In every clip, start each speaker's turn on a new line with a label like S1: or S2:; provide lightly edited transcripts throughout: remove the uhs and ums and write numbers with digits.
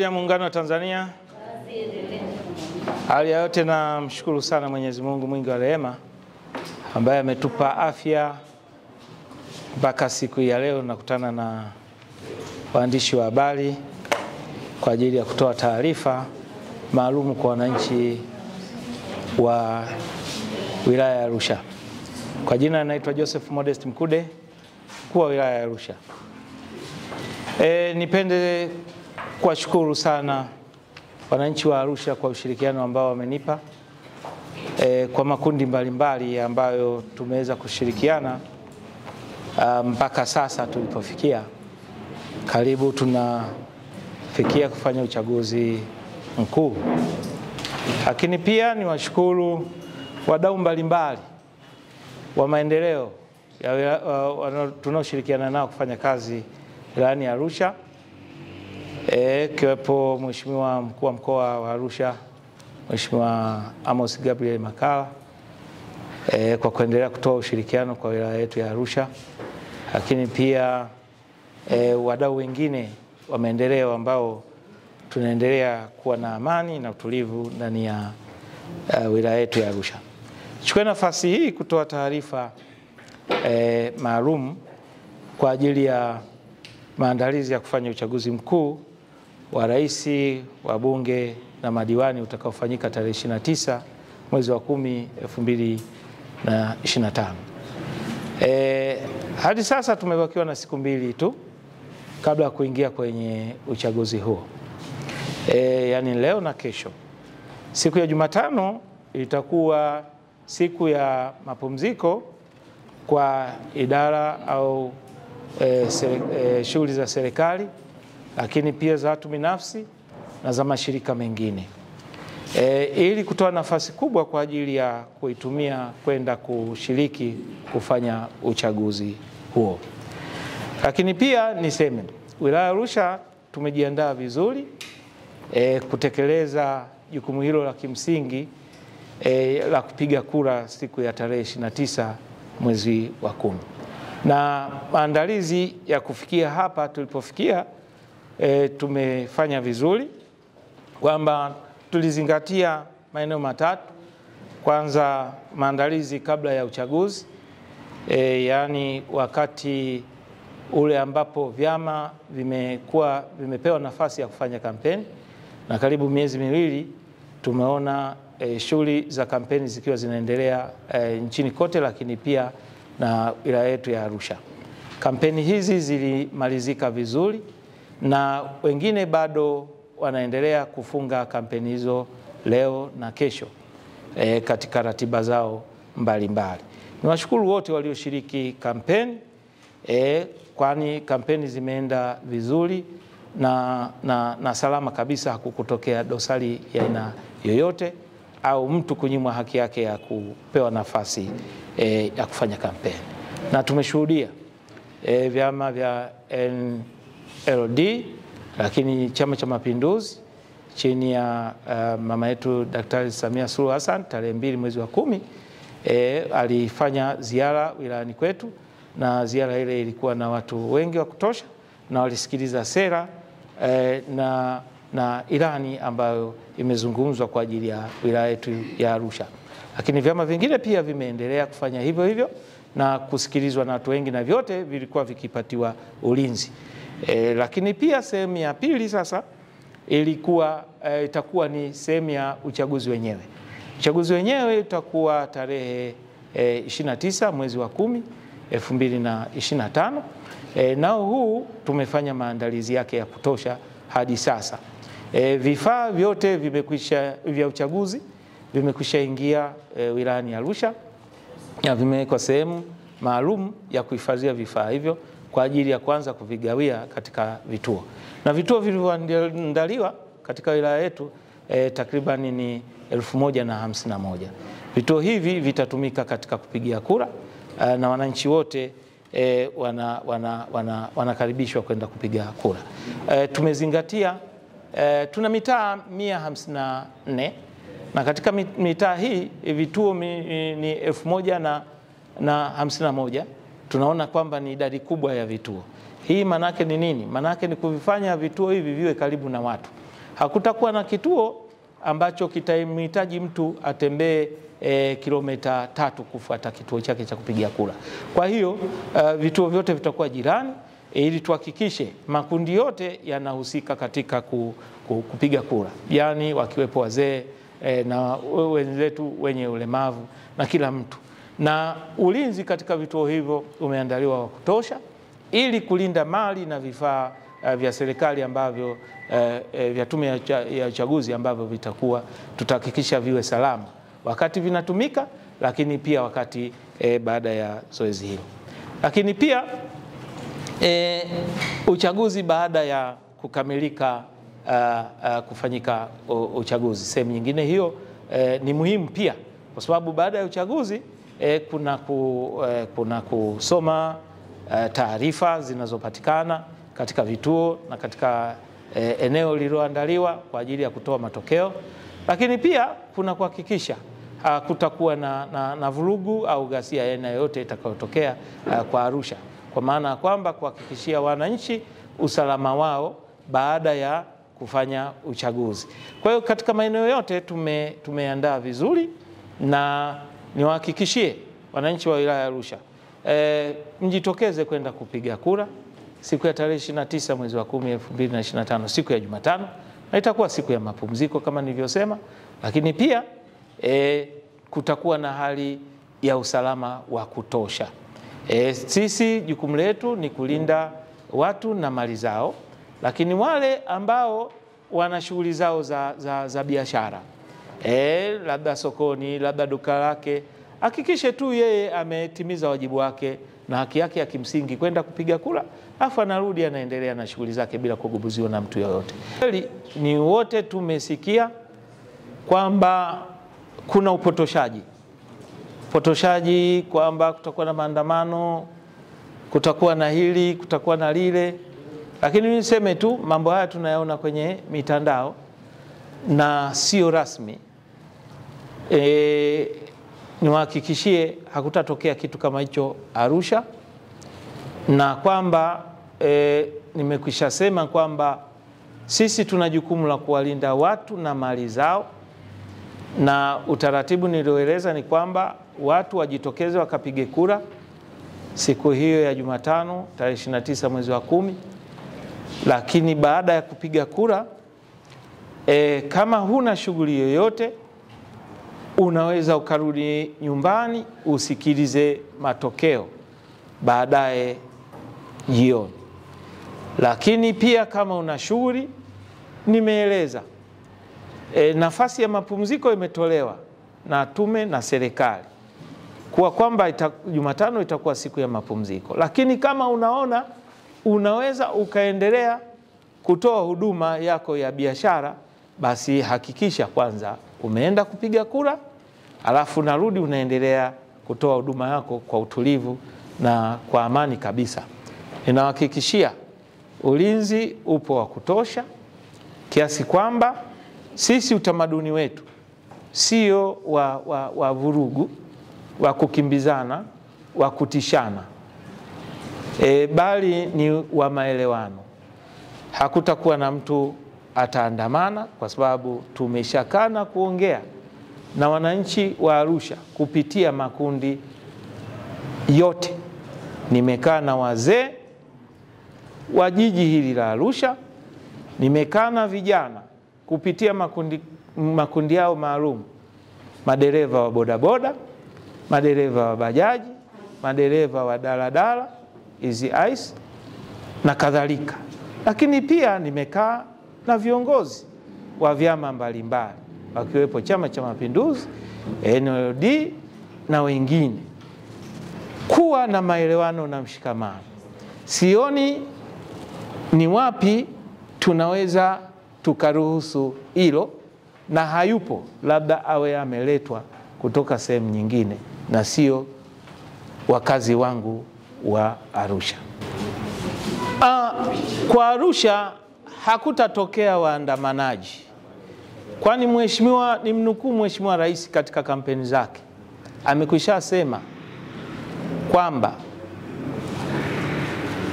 S1: Ya Muungano wa Tanzania. Hali ya yote na mshukuru sana Mwenyezi Mungu mwingi wa rehema ambaye ametupa afya mpaka siku ya leo. Nakutana na waandishi wa habari kwa ajili ya kutoa taarifa maalum kwa wananchi wa wilaya ya Arusha. Kwa jina naitwa Joseph Modest Mkude, mkuu wa wilaya ya Arusha. Nipende kuwashukuru sana wananchi wa Arusha kwa ushirikiano ambao wamenipa kwa makundi mbalimbali ambayo tumeweza kushirikiana mpaka sasa tulipofikia. Karibu tunafikia kufanya uchaguzi mkuu. Lakini pia niwashukuru wadau mbalimbali wa maendeleo tunaoshirikiana nao kufanya kazi wilayani Arusha, kiwepo Mheshimiwa Mkuu wa Mkoa wa Arusha Mheshimiwa Amos Gabriel Makala kwa kuendelea kutoa ushirikiano kwa wilaya yetu ya Arusha. Lakini pia wadau wengine wa maendeleo ambao tunaendelea kuwa na amani na utulivu ndani ya wilaya yetu ya Arusha. Chukua nafasi hii kutoa taarifa maalum kwa ajili ya maandalizi ya kufanya uchaguzi mkuu wa rais, wa bunge na madiwani utakaofanyika tarehe 29 mwezi wa 10 2025. Hadi sasa tumebakiwa na siku mbili tu kabla ya kuingia kwenye uchaguzi huo. Yani leo na kesho. Siku ya Jumatano itakuwa siku ya mapumziko kwa idara au shughuli za serikali, lakini pia za watu binafsi na za mashirika mengine, ili kutoa nafasi kubwa kwa ajili ya kuitumia kwenda kushiriki kufanya uchaguzi huo. Lakini pia niseme wilaya ya Arusha tumejiandaa vizuri kutekeleza jukumu hilo la kimsingi la kupiga kura siku ya tarehe 29 mwezi wa 10. Na maandalizi ya kufikia hapa tulipofikia, tumefanya vizuri, kwamba tulizingatia maeneo matatu. Kwanza, maandalizi kabla ya uchaguzi, yani wakati ule ambapo vyama vimepewa nafasi ya kufanya kampeni, na karibu miezi miwili tumeona shughuli za kampeni zikiwa zinaendelea nchini kote, lakini pia na wilaya yetu ya Arusha. Kampeni hizi zilimalizika vizuri na wengine bado wanaendelea kufunga kampeni hizo leo na kesho katika ratiba zao mbalimbali. Niwashukuru wote walioshiriki kampeni, kwani kampeni zimeenda vizuri na salama kabisa. Hakukutokea dosari ya aina yoyote au mtu kunyimwa haki yake ya kupewa nafasi ya kufanya kampeni. Na tumeshuhudia vyama vya NLD, lakini Chama cha Mapinduzi chini ya mama yetu Daktari Samia Suluhu Hassan tarehe 2 mwezi wa 10 alifanya ziara wilayani kwetu, na ziara ile ilikuwa na watu wengi wa kutosha, na walisikiliza sera na ilani ambayo imezungumzwa kwa ajili ya wilaya yetu ya Arusha. Lakini vyama vingine pia vimeendelea kufanya hivyo hivyo na kusikilizwa na watu wengi, na vyote vilikuwa vikipatiwa ulinzi. Lakini pia sehemu ya pili sasa itakuwa ni sehemu ya uchaguzi wenyewe. Uchaguzi wenyewe utakuwa tarehe 29 mwezi wa 10 2025. Nao huu tumefanya maandalizi yake ya kutosha hadi sasa. Vifaa vyote vya uchaguzi vimekwisha ingia wilayani Arusha, na vimewekwa sehemu maalum ya kuhifadhia vifaa hivyo kwa ajili ya kwanza kuvigawia katika vituo. Na vituo vilivyoandaliwa katika wilaya yetu takriban ni 1051. Vituo hivi vitatumika katika kupigia kura, na wananchi wote wanakaribishwa kwenda kupiga kura. Tumezingatia tuna mitaa 154, na katika mitaa hii vituo ni 1051. Tunaona kwamba ni idadi kubwa ya vituo. Hii manake ni nini? Manake ni kuvifanya vituo hivi viwe karibu na watu. Hakutakuwa na kituo ambacho kitamhitaji mtu atembee kilomita 3 kufuata kituo chake cha kupigia kura. Kwa hiyo vituo vyote vitakuwa jirani ili tuhakikishe makundi yote yanahusika katika kupiga kura, yani wakiwepo wazee na wenzetu wenye ulemavu na kila mtu. Na ulinzi katika vituo hivyo umeandaliwa wa kutosha ili kulinda mali na vifaa vya serikali ambavyo vya tume ya uchaguzi ambavyo tutahakikisha viwe salama wakati vinatumika, lakini pia wakati baada ya zoezi hilo. Lakini pia uchaguzi baada ya kukamilika kufanyika uchaguzi sehemu nyingine, hiyo ni muhimu pia, kwa sababu baada ya uchaguzi kuna kusoma taarifa zinazopatikana katika vituo na katika eneo lililoandaliwa kwa ajili ya kutoa matokeo, lakini pia kuna kuhakikisha kutakuwa na vurugu au ghasia aina yoyote itakayotokea kwa Arusha, kwa maana kwamba kuhakikishia wananchi usalama wao baada ya kufanya uchaguzi. Kwa hiyo katika maeneo yote tumeandaa vizuri, na niwahakikishie wananchi wa wilaya ya Arusha mjitokeze kwenda kupiga kura siku ya tarehe 29 mwezi wa 10 2025, siku ya Jumatano, na itakuwa siku ya mapumziko kama nilivyosema, lakini pia kutakuwa na hali ya usalama wa kutosha. Sisi jukumu letu ni kulinda watu na mali zao, lakini wale ambao wana shughuli zao za biashara, labda sokoni, labda duka lake, hakikishe tu yeye ametimiza wajibu wake na haki yake ya kimsingi kwenda kupiga kura, afu anarudi anaendelea na shughuli zake bila kugubuziwa na mtu yoyote. Ni wote tumesikia kwamba kuna upotoshaji kwamba kutakuwa na maandamano, kutakuwa na hili, kutakuwa na lile, lakini niseme tu mambo haya tunayaona kwenye mitandao na sio rasmi. Niwahakikishie hakutatokea kitu kama hicho Arusha, na kwamba nimekwisha sema kwamba sisi tuna jukumu la kuwalinda watu na mali zao, na utaratibu nilioeleza ni kwamba watu wajitokeze wakapige kura siku hiyo ya Jumatano tarehe 29 mwezi wa 10. Lakini baada ya kupiga kura, kama huna shughuli yoyote, unaweza ukarudi nyumbani usikilize matokeo baadaye jioni. Lakini pia kama una shughuli, nimeeleza nafasi ya mapumziko imetolewa na tume na serikali kwa kwamba Jumatano itakuwa siku ya mapumziko. Lakini kama unaona unaweza ukaendelea kutoa huduma yako ya biashara, basi hakikisha kwanza umeenda kupiga kura, alafu narudi unaendelea kutoa huduma yako kwa utulivu na kwa amani kabisa. Ninahakikishia ulinzi upo wa kutosha, kiasi kwamba sisi utamaduni wetu sio wa vurugu, wa kukimbizana, wa kutishana, bali ni wa maelewano. Hakutakuwa na mtu ataandamana, kwa sababu tumeshakana kuongea na wananchi wa Arusha kupitia makundi yote. Nimekaa na wazee wa jiji hili la Arusha, nimekaa na vijana kupitia makundi yao maalum, madereva wa bodaboda, madereva wa bajaji, madereva wa daladala, Easy Ice na kadhalika. Lakini pia nimekaa na viongozi wa vyama mbalimbali, wakiwepo Chama cha Mapinduzi, NLD na wengine, kuwa na maelewano na mshikamano. Sioni ni wapi tunaweza tukaruhusu hilo, na hayupo, labda awe ameletwa kutoka sehemu nyingine na sio wakazi wangu wa Arusha. Kwa Arusha hakutatokea waandamanaji, kwani mheshimiwa, ni mnukuu Mheshimiwa Rais katika kampeni zake, amekwisha sema kwamba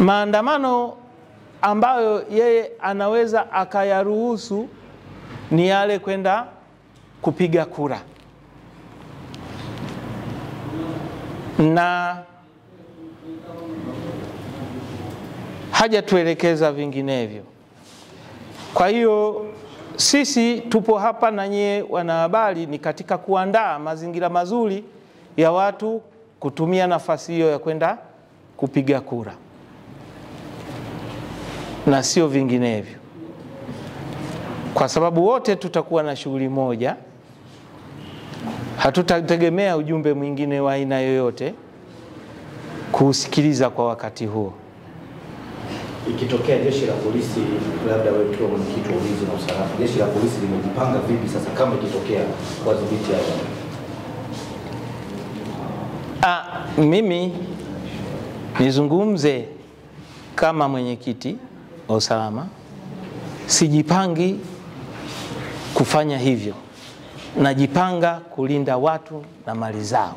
S1: maandamano ambayo yeye anaweza akayaruhusu ni yale kwenda kupiga kura, na hajatuelekeza vinginevyo. Kwa hiyo sisi tupo hapa na nyie wanahabari ni katika kuandaa mazingira mazuri ya watu kutumia nafasi hiyo ya kwenda kupiga kura na sio vinginevyo, kwa sababu wote tutakuwa na shughuli moja. Hatutategemea ujumbe mwingine wa aina yoyote kusikiliza kwa wakati huo.
S2: Ikitokea jeshi la polisi, labda wewe ukiwa mwenyekiti wa ulinzi na usalama, jeshi la polisi limejipanga vipi sasa kama ikitokea kuwadhibiti hao?
S1: Mimi nizungumze kama mwenyekiti wa usalama, sijipangi kufanya hivyo, najipanga kulinda watu na mali zao.